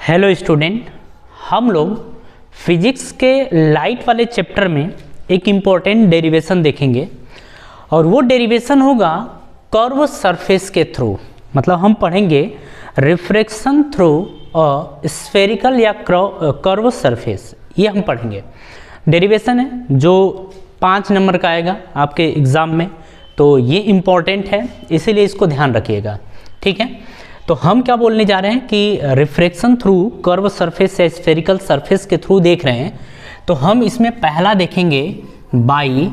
Hello student, हम लोग physics के लाइट वाले चैप्टर में एक इम्पॉर्टेंट डेरिवेशन देखेंगे और वो डेरिवेशन होगा कर्व सरफेस के थ्रू। मतलब हम पढ़ेंगे रिफ्रैक्शन थ्रू स्फेरिकल या कर्व सरफेस, ये हम पढ़ेंगे। डेरिवेशन है जो 5 नंबर का आएगा आपके एग्ज़ाम में, तो ये इम्पॉर्टेंट है, इसीलिए इसको ध्यान रखिएगा। ठीक है, तो हम क्या बोलने जा रहे हैं कि रिफ्रैक्शन थ्रू कर्व सरफेस या स्फेरिकल सरफेस के थ्रू देख रहे हैं, तो हम इसमें पहला देखेंगे बाई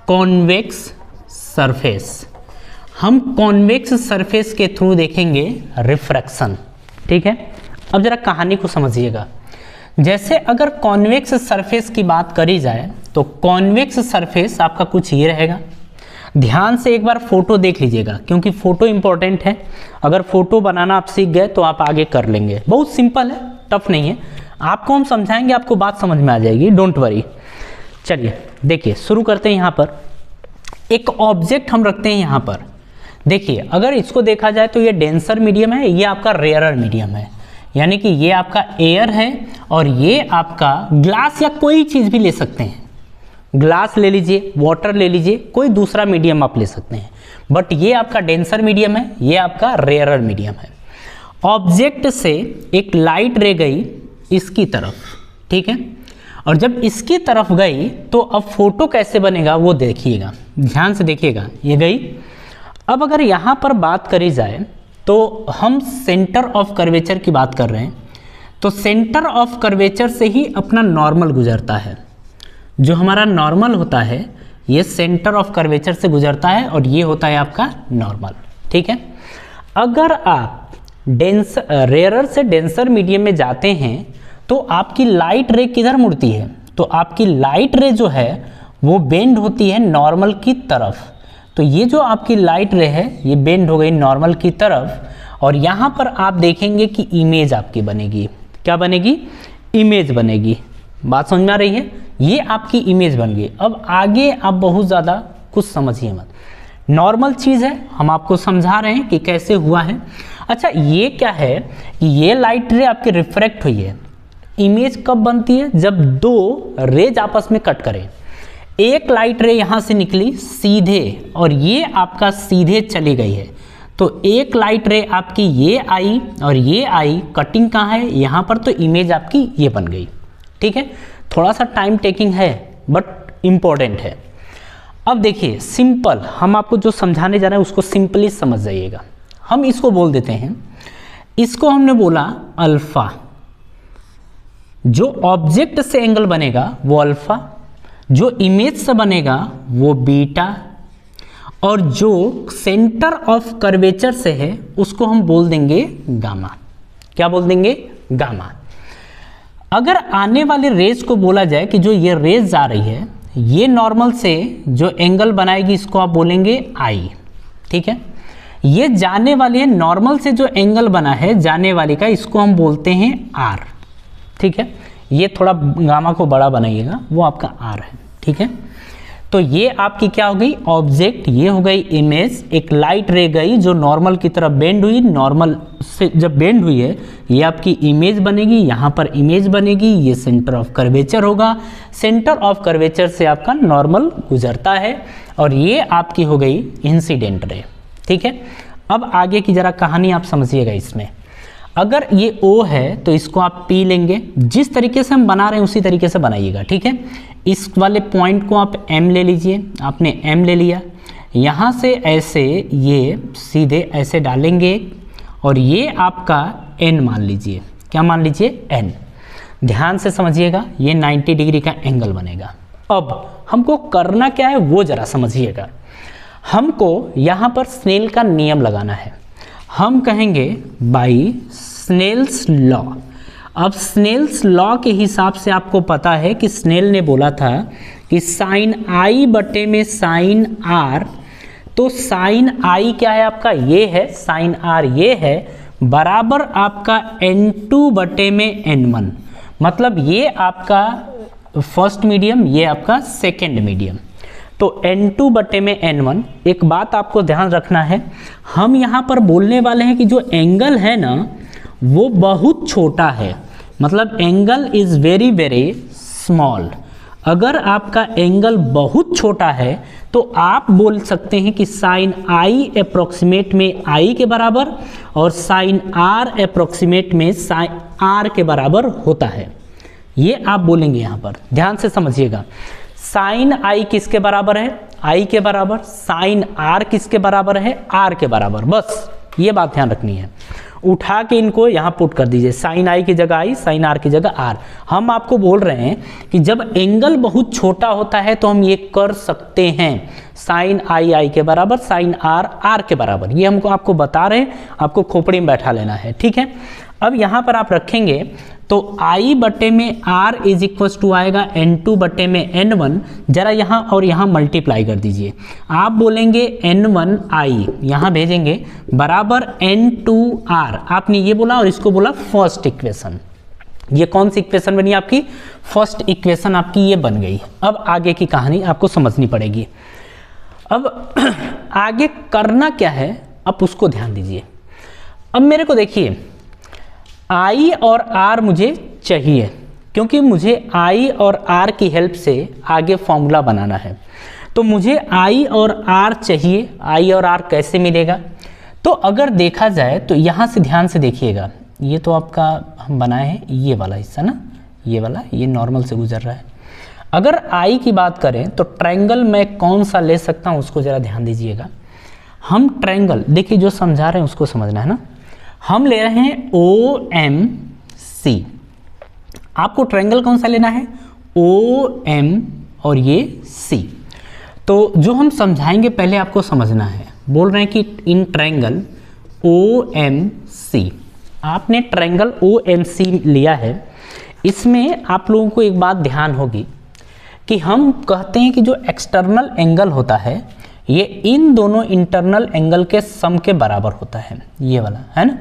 कॉन्वेक्स सरफेस। हम कॉन्वेक्स सरफेस के थ्रू देखेंगे रिफ्रैक्शन। ठीक है, अब जरा कहानी को समझिएगा। जैसे अगर कॉन्वेक्स सरफेस की बात करी जाए तो कॉन्वेक्स सरफेस आपका कुछ ये रहेगा। ध्यान से एक बार फोटो देख लीजिएगा, क्योंकि फोटो इंपॉर्टेंट है। अगर फोटो बनाना आप सीख गए तो आप आगे कर लेंगे। बहुत सिंपल है, टफ नहीं है। आपको हम समझाएंगे, आपको बात समझ में आ जाएगी, डोंट वरी। चलिए देखिए, शुरू करते हैं। यहाँ पर एक ऑब्जेक्ट हम रखते हैं। यहाँ पर देखिए, अगर इसको देखा जाए तो ये डेंसर मीडियम है, ये आपका रेयरर मीडियम है। यानी कि ये आपका एयर है और ये आपका ग्लास या कोई चीज़ भी ले सकते हैं। ग्लास ले लीजिए, वाटर ले लीजिए, कोई दूसरा मीडियम आप ले सकते हैं। बट ये आपका डेंसर मीडियम है, ये आपका रेयरर मीडियम है। ऑब्जेक्ट से एक लाइट रे गई इसकी तरफ, ठीक है, और जब इसकी तरफ गई तो अब फोटो कैसे बनेगा वो देखिएगा, ध्यान से देखिएगा। ये गई। अब अगर यहाँ पर बात करी जाए तो हम सेंटर ऑफ कर्वेचर की बात कर रहे हैं, तो सेंटर ऑफ कर्वेचर से ही अपना नॉर्मल गुजरता है। जो हमारा नॉर्मल होता है ये सेंटर ऑफ कर्वेचर से गुजरता है और ये होता है आपका नॉर्मल। ठीक है, अगर आप रेयरर से डेंसर मीडियम में जाते हैं तो आपकी लाइट रे किधर मुड़ती है? तो आपकी लाइट रे जो है वो बेंड होती है नॉर्मल की तरफ। तो ये जो आपकी लाइट रे है ये बेंड हो गई नॉर्मल की तरफ, और यहाँ पर आप देखेंगे कि इमेज आपकी बनेगी। क्या बनेगी? इमेज बनेगी। बात समझ में आ रही है? ये आपकी इमेज बन गई। अब आगे आप बहुत ज़्यादा कुछ समझिए मत, नॉर्मल चीज़ है, हम आपको समझा रहे हैं कि कैसे हुआ है। अच्छा, ये क्या है कि ये लाइट रे आपकी रिफ्रैक्ट हुई है। इमेज कब बनती है? जब दो रेज आपस में कट करें। एक लाइट रे यहाँ से निकली सीधे और ये आपका सीधे चली गई है, तो एक लाइट रे आपकी ये आई और ये आई, कटिंग कहाँ है? यहाँ पर, तो इमेज आपकी ये बन गई। ठीक है, थोड़ा सा टाइम टेकिंग है बट इम्पॉर्टेंट है। अब देखिए, सिंपल हम आपको जो समझाने जा रहे हैं उसको सिंपली समझ जाइएगा। हम इसको बोल देते हैं, इसको हमने बोला अल्फा। जो ऑब्जेक्ट से एंगल बनेगा वो अल्फा, जो इमेज से बनेगा वो बीटा, और जो सेंटर ऑफ कर्वेचर से है उसको हम बोल देंगे गामा। क्या बोल देंगे? गामा। अगर आने वाले रेज को बोला जाए कि जो ये रेज जा रही है ये नॉर्मल से जो एंगल बनाएगी इसको आप बोलेंगे आई। ठीक है, ये जाने वाली है नॉर्मल से जो एंगल बना है जाने वाली का, इसको हम बोलते हैं आर। ठीक है, ये थोड़ा गामा को बड़ा बनाइएगा, वो आपका आर है। ठीक है, तो ये आपकी क्या हो गई? ऑब्जेक्ट। ये हो गई इमेज। एक लाइट रे गई जो नॉर्मल की तरफ बेंड हुई, नॉर्मल से जब बेंड हुई है ये आपकी इमेज बनेगी, यहाँ पर इमेज बनेगी, ये सेंटर ऑफ कर्वेचर होगा। सेंटर ऑफ कर्वेचर से आपका नॉर्मल गुजरता है और ये आपकी हो गई इंसिडेंट रे। ठीक है, अब आगे की जरा कहानी आप समझिएगा। इसमें अगर ये O है तो इसको आप P लेंगे, जिस तरीके से हम बना रहे हैं उसी तरीके से बनाइएगा। ठीक है, इस वाले पॉइंट को आप M ले लीजिए, आपने M ले लिया, यहाँ से ऐसे ये सीधे ऐसे डालेंगे और ये आपका N मान लीजिए। क्या मान लीजिए? N। ध्यान से समझिएगा, ये 90 डिग्री का एंगल बनेगा। अब हमको करना क्या है वो जरा समझिएगा। हमको यहाँ पर स्नेल का नियम लगाना है। हम कहेंगे बाई स्नेल्स लॉ। अब स्नेल्स लॉ के हिसाब से आपको पता है कि स्नेल ने बोला था कि साइन आई बटे में साइन आर, तो साइन आई क्या है आपका? ये है, साइन आर ये है, बराबर आपका n2 बटे में n1। मतलब ये आपका फर्स्ट मीडियम, ये आपका सेकेंड मीडियम। तो n2 बटे में n1। एक बात आपको ध्यान रखना है, हम यहाँ पर बोलने वाले हैं कि जो एंगल है ना वो बहुत छोटा है, मतलब angle is very very small. अगर आपका एंगल बहुत छोटा है तो आप बोल सकते हैं कि साइन आई अप्रोक्सीमेट में आई के बराबर और साइन आर अप्रोक्सीमेट में साइन आर के बराबर होता है। ये आप बोलेंगे यहाँ पर, ध्यान से समझिएगा। साइन आई किसके बराबर है? आई के बराबर। साइन आर किसके बराबर है? आर के बराबर। बस ये बात ध्यान रखनी है। उठा के इनको यहाँ पुट कर दीजिए, साइन आई की जगह आई, साइन आर की जगह आर। हम आपको बोल रहे हैं कि जब एंगल बहुत छोटा होता है तो हम ये कर सकते हैं, साइन आई आई के बराबर, साइन आर आर के बराबर। ये हमको आपको बता रहे हैं, आपको खोपड़ी में बैठा लेना है, ठीक है। अब यहाँ पर आप रखेंगे तो I बटे में R इज इक्वल टू आएगा N2 बटे में N1। जरा यहाँ और यहाँ मल्टीप्लाई कर दीजिए। आप बोलेंगे N1I, यहाँ भेजेंगे बराबर N2R। आपने ये बोला और इसको बोला फर्स्ट इक्वेशन। ये कौन सी इक्वेशन बनी आपकी? फर्स्ट इक्वेशन आपकी ये बन गई। अब आगे की कहानी आपको समझनी पड़ेगी। अब आगे करना क्या है आप उसको ध्यान दीजिए। अब मेरे को देखिए, I और R मुझे चाहिए, क्योंकि मुझे I और R की हेल्प से आगे फॉर्मूला बनाना है। तो मुझे I और R चाहिए। I और R कैसे मिलेगा? तो अगर देखा जाए तो यहाँ से ध्यान से देखिएगा, ये तो आपका हम बनाए हैं ये वाला हिस्सा ना, ये वाला, ये नॉर्मल से गुजर रहा है। अगर I की बात करें तो ट्रायंगल मैं कौन सा ले सकता हूँ उसको ज़रा ध्यान दीजिएगा। हम ट्रायंगल, देखिए जो समझा रहे हैं उसको समझना है ना। हम ले रहे हैं OMC। आपको ट्रायंगल कौन सा लेना है? OM और ये C। तो जो हम समझाएंगे पहले आपको समझना है। बोल रहे हैं कि इन ट्रायंगल OMC, आपने ट्रायंगल OMC लिया है। इसमें आप लोगों को एक बात ध्यान होगी कि हम कहते हैं कि जो एक्सटर्नल एंगल होता है ये इन दोनों इंटरनल एंगल के सम के बराबर होता है, ये वाला है ना।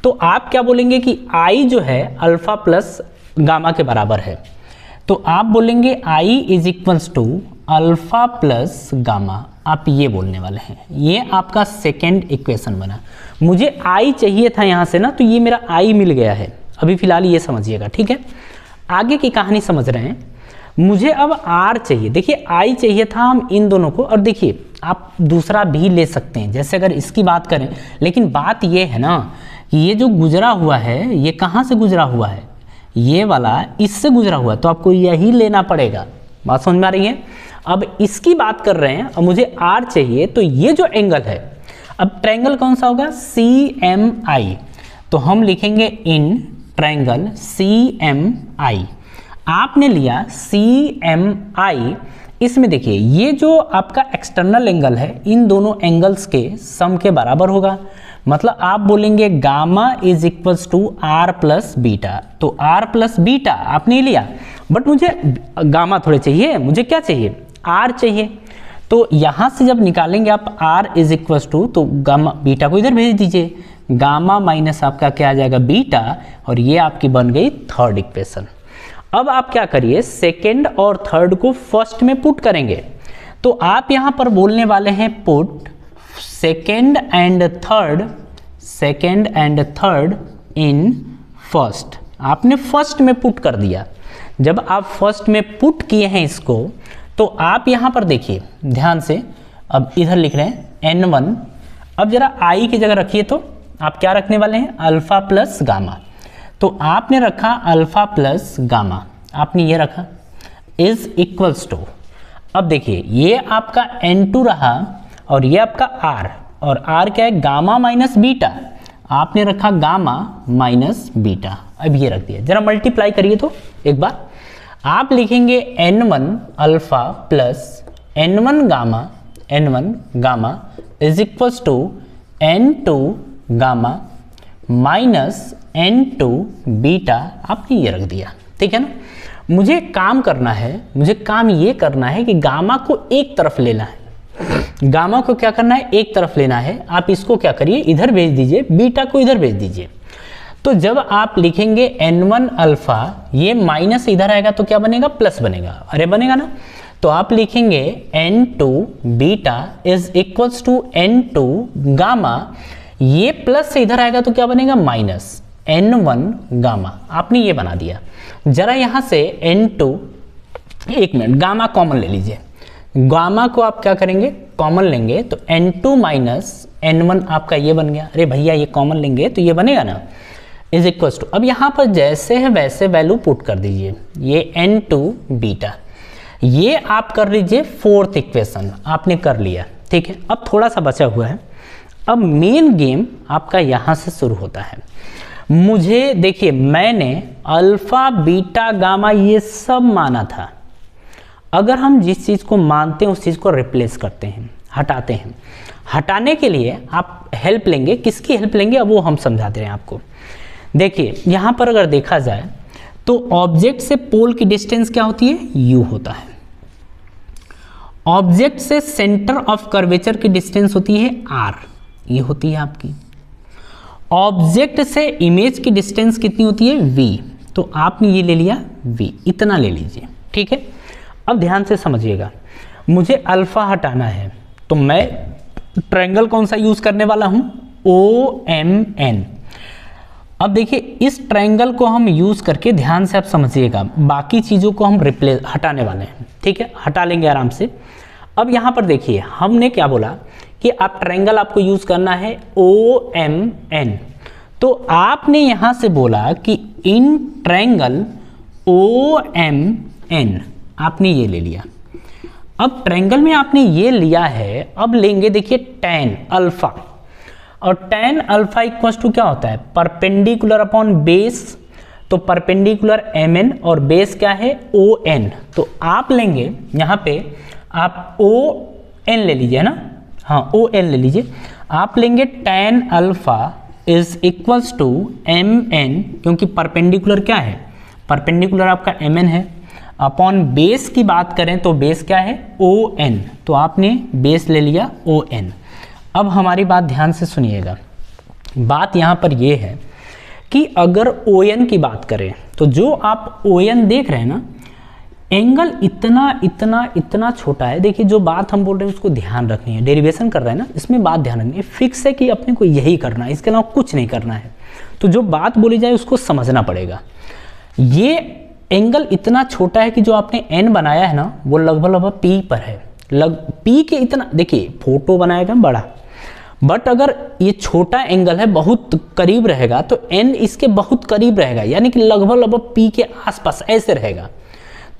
तो आप क्या बोलेंगे कि I जो है अल्फा प्लस गामा के बराबर है। तो आप बोलेंगे I is equals to alpha plus gamma, आप ये बोलने वाले हैं। ये आपका सेकेंड इक्वेशन बना। मुझे I चाहिए था यहाँ से ना, तो ये मेरा I मिल गया है। अभी फिलहाल ये समझिएगा, ठीक है। आगे की कहानी समझ रहे हैं। मुझे अब R चाहिए। देखिए I चाहिए था हम इन दोनों को, और देखिए आप दूसरा भी ले सकते हैं, जैसे अगर इसकी बात करें। लेकिन बात ये है ना कि ये जो गुजरा हुआ है ये कहाँ से गुजरा हुआ है? ये वाला इससे गुजरा हुआ है, तो आपको यही लेना पड़ेगा। बात समझ में आ रही है? अब इसकी बात कर रहे हैं और मुझे R चाहिए, तो ये जो एंगल है, अब ट्रायंगल कौन सा होगा? CMI। तो हम लिखेंगे इन ट्रायंगल CMI। आपने लिया CMI। इसमें देखिए ये जो आपका एक्सटर्नल एंगल है इन दोनों एंगल्स के सम के बराबर होगा। मतलब आप बोलेंगे gamma is equals to R plus beta. तो R प्लस बीटा आपने लिया, बट मुझे गामा थोड़े चाहिए, मुझे क्या चाहिए? R चाहिए। तो यहाँ से जब निकालेंगे आप R इज इक्वल्स टू, तो गामा बीटा को इधर भेज दीजिए, गामा माइनस आपका क्या आ जाएगा? बीटा। और ये आपकी बन गई थर्ड इक्वेशन। अब आप क्या करिए, सेकेंड और थर्ड को फर्स्ट में पुट करेंगे। तो आप यहां पर बोलने वाले हैं put second and third in first. आपने फर्स्ट में पुट कर दिया। जब आप फर्स्ट में पुट किए हैं इसको, तो आप यहां पर देखिए ध्यान से, अब इधर लिख रहे हैं N1। अब जरा I की जगह रखिए, तो आप क्या रखने वाले हैं? Alpha plus gamma. तो आपने रखा अल्फा प्लस गामा, आपने ये रखा इज इक्वल्स टू। अब देखिए ये आपका N2 रहा और ये आपका R, और R क्या है? Gamma minus beta. आपने रखा गामा माइनस बीटा। अब ये रख दिया, जरा मल्टीप्लाई करिए तो एक बार। आप लिखेंगे N1 alpha plus N1 gamma is equals to N2 gamma minus N2 beta. आपने ये रख दिया, ठीक है ना। मुझे काम करना है, मुझे काम ये करना है कि गामा को एक तरफ लेना है। गामा को क्या करना है? एक तरफ लेना है। आप इसको क्या करिए, इधर भेज दीजिए, बीटा को इधर भेज दीजिए। तो जब आप लिखेंगे N1 अल्फा, ये माइनस इधर आएगा तो क्या बनेगा? प्लस बनेगा। अरे बनेगा ना। तो आप लिखेंगे N2 beta is equals to N2 gamma. ये प्लस से इधर आएगा तो क्या बनेगा? माइनस। N1 गामा, आपने ये बना दिया। जरा यहाँ से N2, एक मिनट, गामा कॉमन ले लीजिए। गामा को आप क्या करेंगे, कॉमन लेंगे तो N2 माइनस N1 आपका ये बन गया। अरे भैया ये कॉमन लेंगे तो ये बनेगा ना, इज इक्वल्स टू, अब यहाँ पर जैसे है वैसे वैल्यू पुट कर दीजिए। ये N2 बीटा, ये आप कर लीजिए फोर्थ इक्वेशन, आपने कर लिया, ठीक है। अब थोड़ा सा बचा हुआ है, अब मेन गेम आपका यहाँ से शुरू होता है। मुझे देखिए, मैंने अल्फा बीटा गामा ये सब माना था। अगर हम जिस चीज़ को मानते हैं उस चीज़ को रिप्लेस करते हैं, हटाते हैं। हटाने के लिए आप हेल्प लेंगे, किसकी हेल्प लेंगे अब वो हम समझाते हैं आपको। देखिए यहाँ पर अगर देखा जाए तो ऑब्जेक्ट से पोल की डिस्टेंस क्या होती है, u होता है। ऑब्जेक्ट से सेंटर ऑफ कर्वेचर की डिस्टेंस होती है r, ये होती है आपकी। ऑब्जेक्ट से इमेज की डिस्टेंस कितनी होती है, v, तो आपने ये ले लिया v, इतना ले लीजिए, ठीक है। अब ध्यान से समझिएगा, मुझे अल्फा हटाना है तो मैं ट्रायंगल कौन सा यूज करने वाला हूं, OMN। अब देखिए इस ट्रायंगल को हम यूज करके, ध्यान से आप समझिएगा, बाकी चीजों को हम रिप्लेस हटाने वाले हैं, ठीक है, हटा लेंगे आराम से। अब यहां पर देखिए हमने क्या बोला कि आप ट्रायंगल आपको यूज करना है OMN, तो आपने यहां से बोला कि इन ट्रायंगल OMN आपने ये ले लिया। अब ट्रायंगल में आपने ये लिया है, अब लेंगे देखिए tan अल्फा, और tan अल्फा इक्वल्स टू क्या होता है, परपेंडिकुलर अपॉन बेस, तो परपेंडिकुलर MN और बेस क्या है ON, तो आप लेंगे यहाँ पे आप ON ले लीजिए ना, हाँ ON ले लीजिए। आप लेंगे tan alpha is equals to MN, क्योंकि परपेंडिकुलर क्या है, परपेंडिकुलर आपका MN है, अपॉन बेस की बात करें तो बेस क्या है ON, तो आपने बेस ले लिया ON। अब हमारी बात ध्यान से सुनिएगा, बात यहाँ पर ये है कि अगर ON की बात करें तो जो आप ON देख रहे हैं ना, एंगल इतना इतना इतना छोटा है। देखिए जो बात हम बोल रहे हैं उसको ध्यान रखनी है, डेरिवेशन कर रहे हैं ना, इसमें बात ध्यान रखनी है, फिक्स है कि अपने को यही करना है, इसके अलावा कुछ नहीं करना है। तो जो बात बोली जाए उसको समझना पड़ेगा। ये एंगल इतना छोटा है कि जो आपने n बनाया है ना वो लगभग P पर है, P के इतना, देखिए फोटो बनाएगा बड़ा, बट अगर ये छोटा एंगल है बहुत करीब रहेगा तो n इसके बहुत करीब रहेगा, यानी कि लगभग P के आसपास ऐसे रहेगा।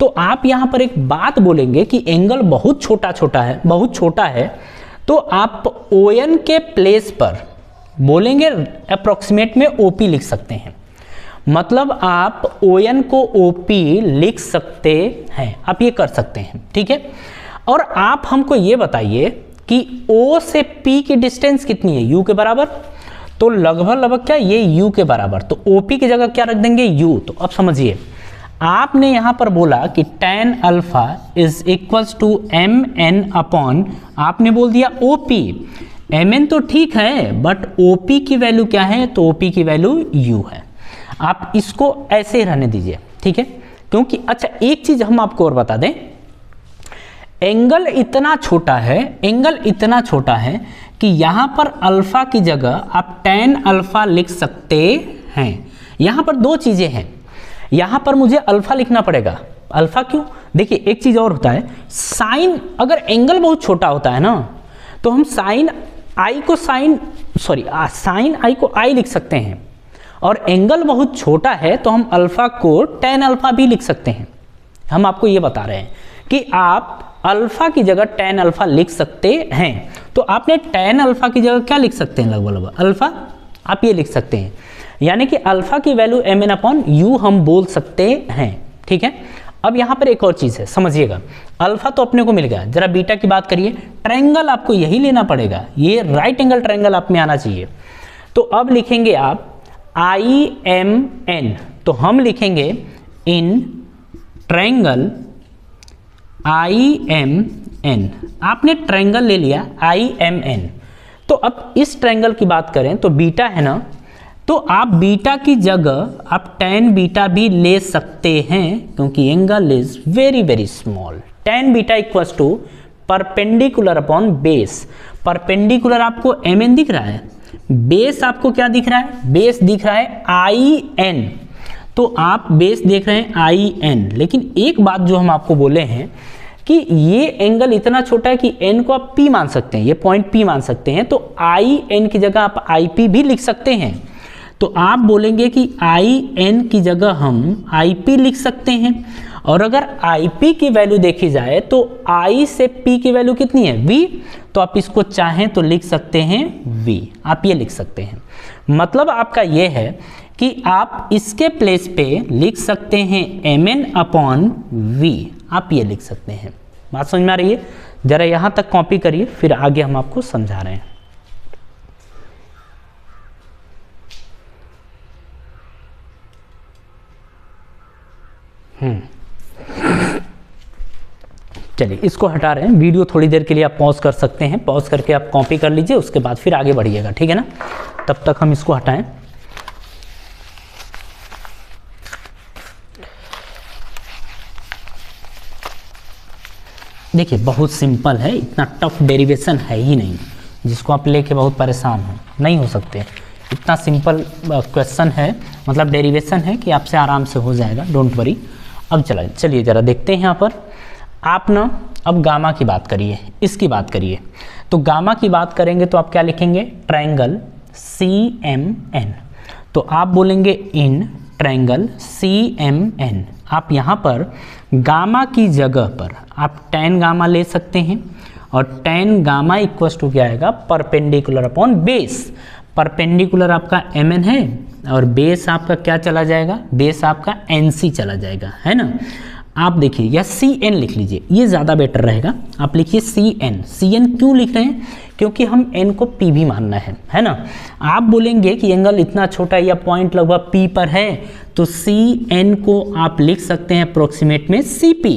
तो आप यहाँ पर एक बात बोलेंगे कि एंगल बहुत छोटा है, बहुत छोटा है, तो आप ON के प्लेस पर बोलेंगे अप्रोक्सीमेट में OP लिख सकते हैं। मतलब आप ON को OP लिख सकते हैं, आप ये कर सकते हैं, ठीक है। और आप हमको ये बताइए कि O से P की डिस्टेंस कितनी है, U के बराबर, तो लगभग क्या ये U के बराबर, तो OP की जगह क्या रख देंगे U। तो अब समझिए आपने यहां पर बोला कि tan alpha is equals to MN upon, आपने बोल दिया OP, MN तो ठीक है बट OP की वैल्यू क्या है, तो OP की वैल्यू U है। आप इसको ऐसे ही रहने दीजिए, ठीक है, क्योंकि अच्छा एक चीज हम आपको और बता दें, एंगल इतना छोटा है, एंगल इतना छोटा है कि यहां पर अल्फा की जगह आप tan अल्फा लिख सकते हैं। यहां पर दो चीजें हैं, यहां पर मुझे अल्फा लिखना पड़ेगा, अल्फा क्यों, देखिए एक चीज और होता है, साइन, अगर एंगल बहुत छोटा होता है ना तो हम साइन आई को साइन आई को आई लिख सकते हैं, और एंगल बहुत छोटा है तो हम अल्फा को tan अल्फा भी लिख सकते हैं। हम आपको ये बता रहे हैं कि आप अल्फा की जगह tan अल्फा लिख सकते हैं, तो आपने tan अल्फा की जगह क्या लिख सकते हैं, लगभग अल्फा आप ये लिख सकते हैं, यानी कि अल्फा की वैल्यू MN अपॉन U हम बोल सकते हैं, ठीक है। अब यहां पर एक और चीज है, समझिएगा, अल्फा तो अपने को मिल गया, जरा बीटा की बात करिए, ट्रायंगल आपको यही लेना पड़ेगा, ये राइट एंगल ट्रायंगल आप में आना चाहिए। तो अब लिखेंगे आप IMN, तो हम लिखेंगे इन ट्रायंगल IMN, आपने ट्रायंगल ले लिया IMN। तो अब इस ट्रायंगल की बात करें तो बीटा है ना, तो आप बीटा की जगह आप tan बीटा भी ले सकते हैं, क्योंकि angle is very very small. tan beta equals to perpendicular upon base, perpendicular आपको MN दिख रहा है, बेस आपको क्या दिख रहा है, बेस दिख रहा है आई एन, तो आप बेस देख रहे हैं आई एन, लेकिन एक बात जो हम आपको बोले हैं कि ये एंगल इतना छोटा है कि एन को आप पी मान सकते हैं, ये पॉइंट पी मान सकते हैं, तो आई एन की जगह आप आई पी भी लिख सकते हैं। तो आप बोलेंगे कि आई एन की जगह हम आई पी लिख सकते हैं, और अगर आई पी की वैल्यू देखी जाए तो आई से पी की वैल्यू कितनी है, वी, तो आप इसको चाहें तो लिख सकते हैं वी, आप ये लिख सकते हैं। मतलब आपका ये है कि आप इसके प्लेस पे लिख सकते हैं एम एन अपॉन वी, आप ये लिख सकते हैं। बात समझ में आ रही है? जरा यहां तक कॉपी करिए, फिर आगे हम आपको समझा रहे हैं। चलिए इसको हटा रहे हैं, वीडियो थोड़ी देर के लिए आप पॉज कर सकते हैं, पॉज करके आप कॉपी कर लीजिए, उसके बाद फिर आगे बढ़िएगा, ठीक है ना। तब तक हम इसको हटाएं। देखिए बहुत सिंपल है, इतना टफ डेरिवेशन है ही नहीं जिसको आप लेके बहुत परेशान हो, नहीं हो सकते। इतना सिंपल क्वेश्चन है, मतलब डेरिवेशन है कि आपसे आराम से हो जाएगा, डोंट वरी। अब चलिए जरा देखते हैं यहाँ पर। आप ना अब गामा की बात करिए, इसकी बात करिए। तो गामा की बात करेंगे तो आप क्या लिखेंगे, ट्रायंगल सी एम एन। तो आप बोलेंगे in triangle C M N, आप यहाँ पर गामा की जगह पर आप tan गामा ले सकते हैं, और tan गामा इक्वल्स टू क्या आएगा, परपेंडिकुलर अपॉन बेस। परपेंडिकुलर आपका mn है और बेस आपका क्या चला जाएगा, बेस आपका nc चला जाएगा, है ना। आप देखिए या cn लिख लीजिए, ये ज़्यादा बेटर रहेगा। आप लिखिए cn। cn क्यों लिख रहे हैं, क्योंकि हम n को p भी मानना है ना। आप बोलेंगे कि एंगल इतना छोटा या पॉइंट लगभग p पर है, तो cn को आप लिख सकते हैं अप्रोक्सीमेट में cp,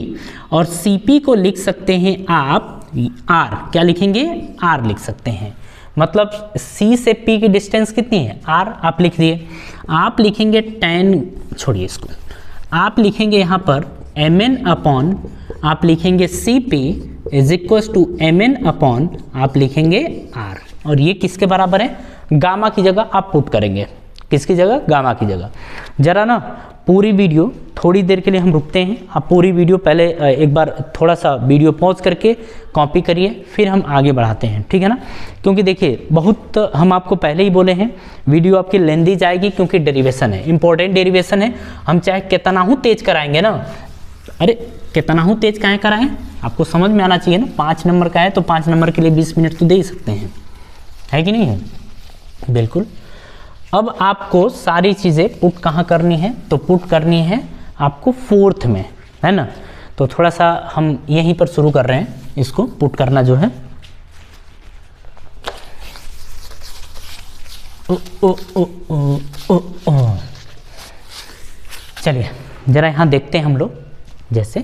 और cp को लिख सकते हैं आप r, क्या लिखेंगे, r लिख सकते हैं। मतलब c से p की डिस्टेंस कितनी है, r, आप लिख दिए। आप लिखेंगे tan, छोड़िए इसको, आप लिखेंगे यहाँ पर mn अपॉन, आप लिखेंगे cp is equals to mn upon, आप लिखेंगे r, और ये किसके बराबर है, गामा की जगह आप पुट करेंगे, किसकी जगह, गामा की जगह। जरा ना पूरी वीडियो थोड़ी देर के लिए हम रुकते हैं, आप पूरी वीडियो पहले एक बार थोड़ा सा वीडियो पॉज करके कॉपी करिए, फिर हम आगे बढ़ाते हैं, ठीक है ना। क्योंकि देखिए बहुत हम आपको पहले ही बोले हैं वीडियो आपकी लेंदी जाएगी, क्योंकि डेरिवेशन है, इंपॉर्टेंट डेरिवेशन है। हम चाहे कितना हूँ तेज कराएंगे ना, अरे कितना हूँ तेज काहे कराएं, आपको समझ में आना चाहिए ना। 5 नंबर का है तो 5 नंबर के लिए 20 मिनट तो दे ही सकते हैं, है कि नहीं है, बिल्कुल। अब आपको सारी चीज़ें पुट कहाँ करनी है, तो पुट करनी है आपको 4th में, है ना। तो थोड़ा सा हम यहीं पर शुरू कर रहे हैं, इसको पुट करना जो है। चलिए जरा यहाँ देखते हैं हम लोग। जैसे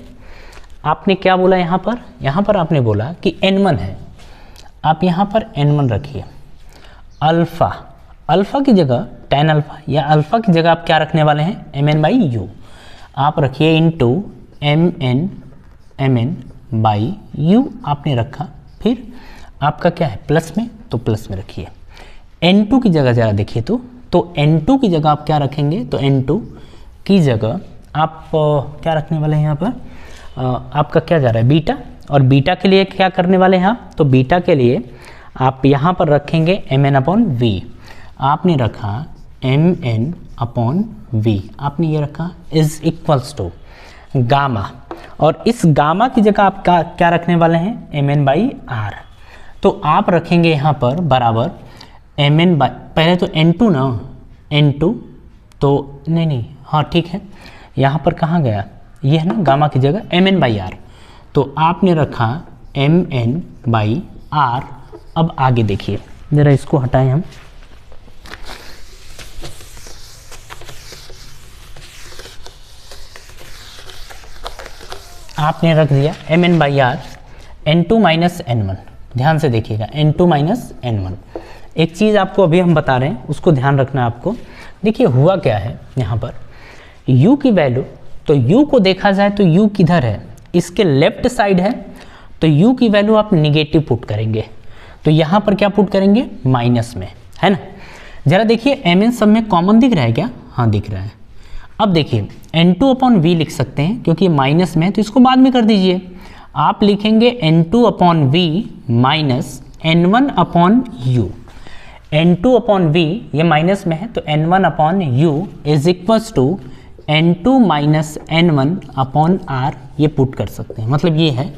आपने क्या बोला यहाँ पर आपने बोला कि n1 है, आप यहाँ पर n1 रखिए। अल्फ़ा, अल्फ़ा की जगह tan अल्फ़ा, या अल्फ़ा की जगह आप क्या रखने वाले हैं, mn बाई यू, आप रखिए इंटू mn बाई यू आपने रखा। फिर आपका क्या है, प्लस में, तो प्लस में रखिए। n2 की जगह ज़रा देखिए तो n2 की जगह आप क्या रखेंगे, तो n2 की जगह आप क्या रखने वाले हैं यहाँ पर, आपका क्या जा रहा है, बीटा, और बीटा के लिए क्या करने वाले हैं आप, तो बीटा के लिए आप यहाँ पर रखेंगे mn अपॉन वी, आपने रखा mn अपॉन वी, आपने ये रखा इज इक्वल्स टू गामा, और इस गामा की जगह आप क्या रखने वाले हैं, mn बाई आर। तो आप रखेंगे यहाँ पर बराबर mn बाई, पहले तो n2 ना, n2 तो नहीं, हाँ ठीक है, यहाँ पर कहाँ गया, ये है ना, गामा की जगह mn बाई आर, तो आपने रखा mn बाई आर। अब आगे देखिए, ज़रा इसको हटाएं हम, आपने रख दिया mn by are n2 minus n1। ध्यान से देखिएगा, n2 माइनस n1। एक चीज़ आपको अभी हम बता रहे हैं, उसको ध्यान रखना है आपको। देखिए हुआ क्या है यहाँ पर, u की वैल्यू, तो u को देखा जाए तो u किधर है, इसके लेफ्ट साइड है, तो u की वैल्यू आप निगेटिव पुट करेंगे, तो यहाँ पर क्या पुट करेंगे, माइनस में, है ना। जरा देखिए mn सब में कॉमन दिख रहा है क्या? हाँ दिख रहा है। अब देखिए n2/v लिख सकते हैं क्योंकि माइनस में है तो इसको बाद में कर दीजिए। आप लिखेंगे n2/v माइनस n1/u। n2/v ये माइनस में है तो n1/u is equals to n2 minus n1/r, ये पुट कर सकते हैं, मतलब ये है।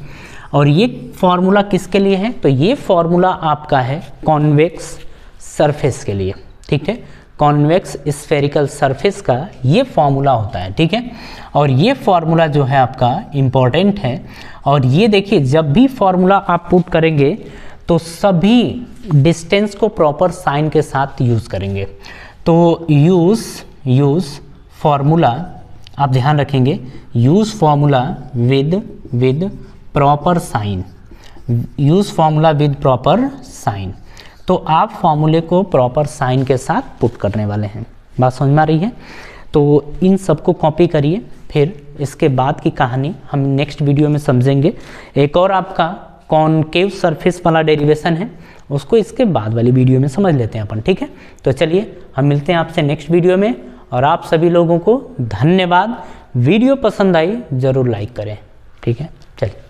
और ये फॉर्मूला किसके लिए है? तो ये फॉर्मूला आपका है कॉन्वेक्स सरफेस के लिए, ठीक है। कॉन्वेक्स स्फेरिकल सरफेस का ये फॉर्मूला होता है, ठीक है। और ये फॉर्मूला जो है आपका इम्पॉर्टेंट है। और ये देखिए जब भी फॉर्मूला आप पुट करेंगे तो सभी डिस्टेंस को प्रॉपर साइन के साथ यूज़ करेंगे। तो यूज़ फॉर्मूला आप ध्यान रखेंगे, use formula with proper sign, use formula with proper sign. तो आप फॉर्मूले को प्रॉपर साइन के साथ पुट करने वाले हैं। बात समझ में आ रही है? तो इन सबको कॉपी करिए, फिर इसके बाद की कहानी हम नेक्स्ट वीडियो में समझेंगे। एक और आपका कॉनकेव सरफेस वाला डेरिवेशन है, उसको इसके बाद वाली वीडियो में समझ लेते हैं अपन, ठीक है। तो चलिए हम मिलते हैं आपसे नेक्स्ट वीडियो में, और आप सभी लोगों को धन्यवाद। वीडियो पसंद आई ज़रूर लाइक करें, ठीक है। चलिए।